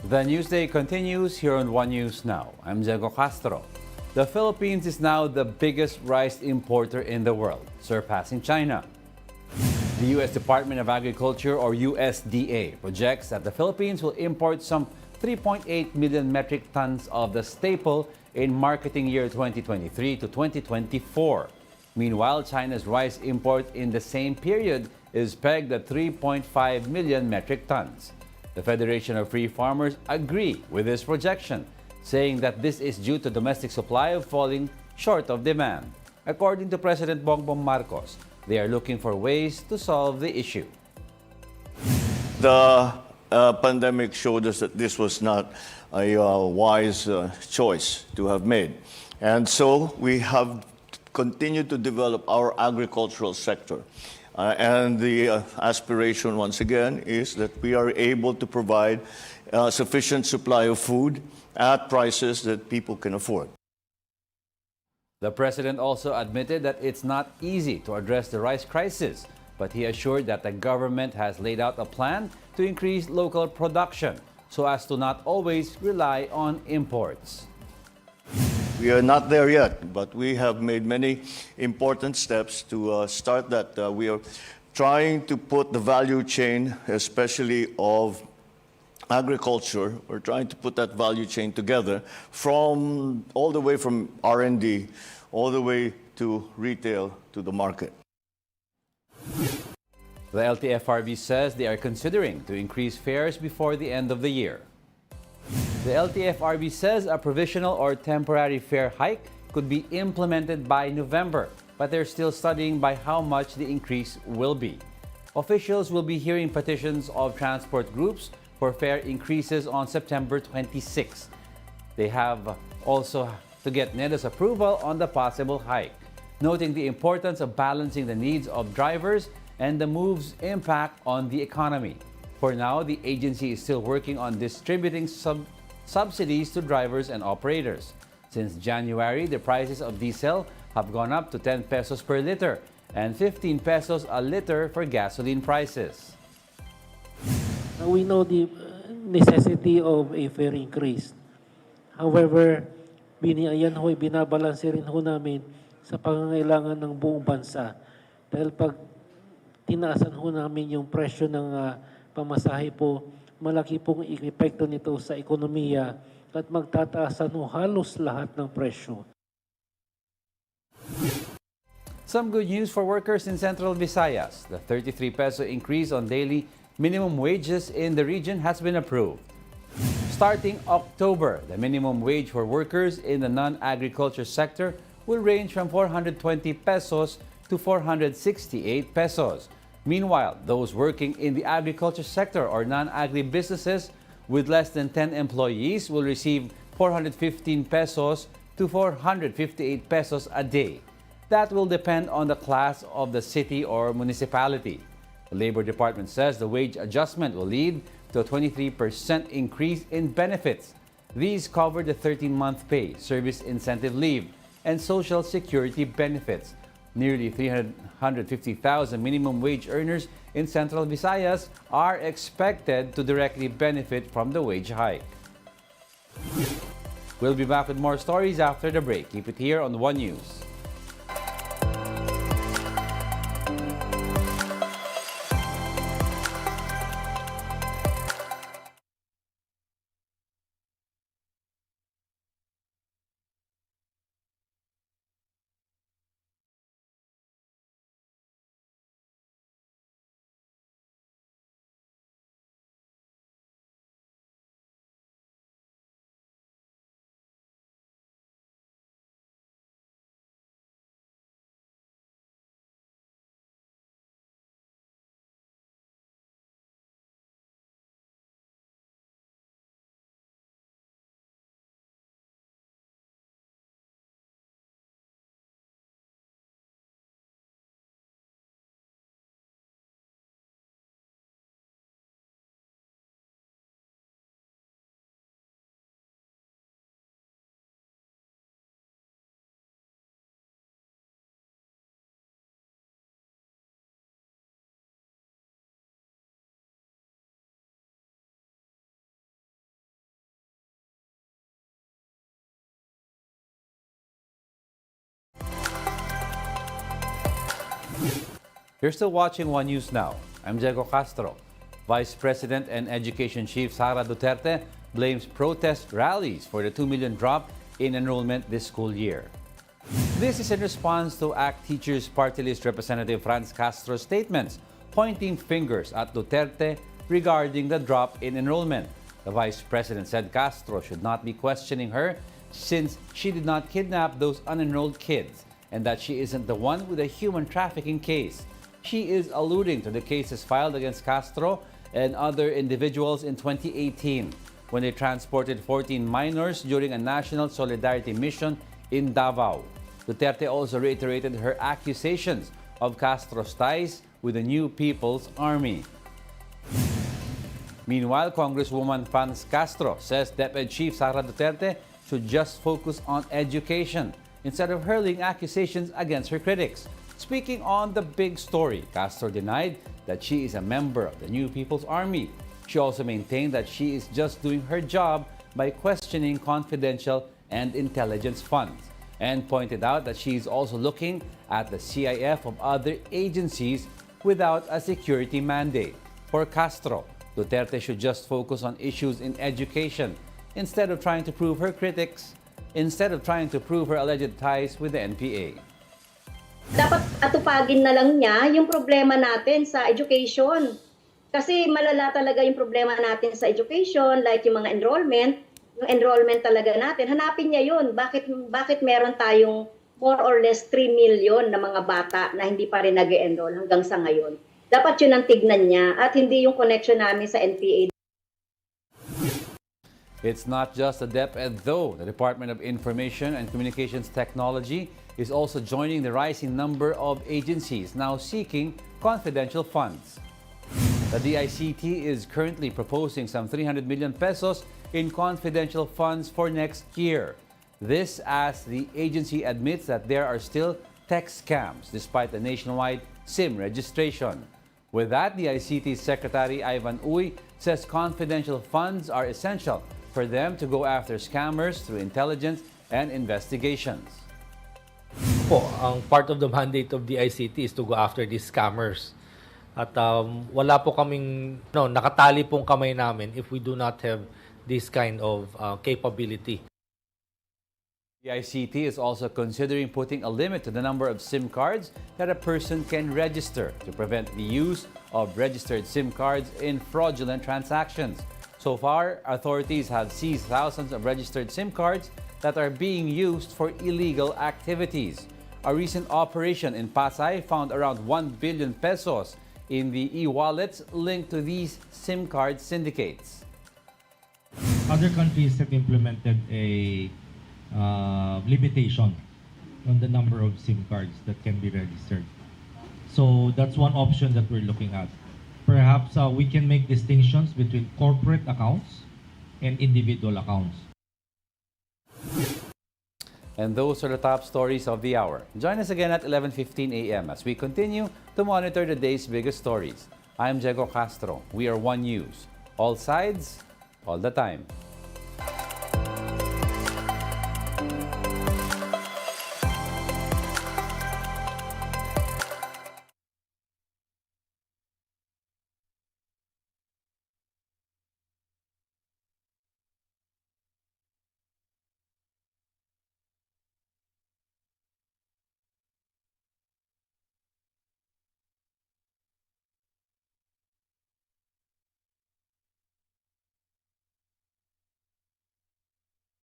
The Newsday continues here on One News Now. I'm Diego Castro. The Philippines is now the biggest rice importer in the world, surpassing China. The U.S. Department of Agriculture, or USDA, projects that the Philippines will import some 3.8 million metric tons of the staple in marketing year 2023 to 2024. Meanwhile, China's rice import in the same period is pegged at 3.5 million metric tons. The Federation of Free Farmers agree with this projection, saying that this is due to domestic supply of falling short of demand. According to President Bongbong Marcos, they are looking for ways to solve the issue. The pandemic showed us that this was not a wise choice to have made. And so we have continued to develop our agricultural sector. And the aspiration, once again, is that we are able to provide sufficient supply of food at prices that people can afford. The president also admitted that it's not easy to address the rice crisis, but he assured that the government has laid out a plan to increase local production so as to not always rely on imports. We are not there yet, but we have made many important steps to start that. We are trying to put the value chain, especially of agriculture, we're trying to put that value chain together from all the way from R&D, all the way to retail, to the market. The LTFRB says they are considering to increase fares before the end of the year. The LTFRB says a provisional or temporary fare hike could be implemented by November, but they're still studying by how much the increase will be. Officials will be hearing petitions of transport groups for fare increases on September 26. They have also to get NEDA's approval on the possible hike, noting the importance of balancing the needs of drivers and the move's impact on the economy. For now, the agency is still working on distributing subsidies to drivers and operators. Since January, the prices of diesel have gone up to 10 pesos per liter and 15 pesos a liter for gasoline prices. We know the necessity of a fare increase. However, binabalanse rin ho namin sa pangangailangan ng buong bansa. Dahil pag tinaasan ho namin yung presyo ng pamasahe po, malaki pong epekto nito sa ekonomiya at magtataasan ho halos lahat ng presyo. Some good news for workers in Central Visayas. The 33 peso increase on daily minimum wages in the region has been approved. Starting October, the minimum wage for workers in the non-agriculture sector will range from 420 pesos to 468 pesos. Meanwhile, those working in the agriculture sector or non-agri businesses with less than 10 employees will receive 415 pesos to 458 pesos a day. That will depend on the class of the city or municipality. The Labor Department says the wage adjustment will lead to a 23% increase in benefits. These cover the 13-month pay, service incentive leave, and social security benefits. Nearly 350,000 minimum wage earners in Central Visayas are expected to directly benefit from the wage hike. We'll be back with more stories after the break. Keep it here on One News. You're still watching One News Now. I'm Diego Castro. Vice President and Education Chief Sara Duterte blames protest rallies for the 2 million drop in enrollment this school year. This is in response to ACT Teachers Party List Representative Franz Castro's statements pointing fingers at Duterte regarding the drop in enrollment. The Vice President said Castro should not be questioning her since she did not kidnap those unenrolled kids and that she isn't the one with a human trafficking case. She is alluding to the cases filed against Castro and other individuals in 2018 when they transported 14 minors during a national solidarity mission in Davao. Duterte also reiterated her accusations of Castro's ties with the New People's Army. Meanwhile, Congresswoman Franz Castro says DepEd Chief Sara Duterte should just focus on education instead of hurling accusations against her critics. Speaking on the big story, Castro denied that she is a member of the New People's Army. She also maintained that she is just doing her job by questioning confidential and intelligence funds, and pointed out that she is also looking at the CIF of other agencies without a security mandate. For Castro, Duterte should just focus on issues in education instead of trying to prove her alleged ties with the NPA. Dapat atupagin na lang niya yung problema natin sa education. Kasi malala talaga yung problema natin sa education, like yung mga enrollment, yung enrollment talaga natin. Hanapin niya yun. Bakit meron tayong more or less 3 million na mga bata na hindi pa rin nag-enroll hanggang sa ngayon? Dapat yun ang tignan niya at hindi yung connection namin sa NPA. It's not just the DepEd though. The Department of Information and Communications Technology is also joining the rising number of agencies now seeking confidential funds. The DICT is currently proposing some 300 million pesos in confidential funds for next year. This as the agency admits that there are still tech scams despite the nationwide SIM registration. With that, the DICT Secretary Ivan Uy says confidential funds are essential for them to go after scammers through intelligence and investigations. Ang part of the mandate of the ICT is to go after these scammers. At wala po kaming nakatali pong kamay namin if we do not have this kind of capability. The ICT is also considering putting a limit to the number of SIM cards that a person can register to prevent the use of registered SIM cards in fraudulent transactions. So far, authorities have seized thousands of registered SIM cards that are being used for illegal activities. A recent operation in Pasay found around 1 billion pesos in the e-wallets linked to these SIM card syndicates. Other countries have implemented a limitation on the number of SIM cards that can be registered. So that's one option that we're looking at. Perhaps we can make distinctions between corporate accounts and individual accounts. And those are the top stories of the hour. Join us again at 11:15 a.m. as we continue to monitor the day's biggest stories. I'm Diego Castro. We are One News. All sides, all the time.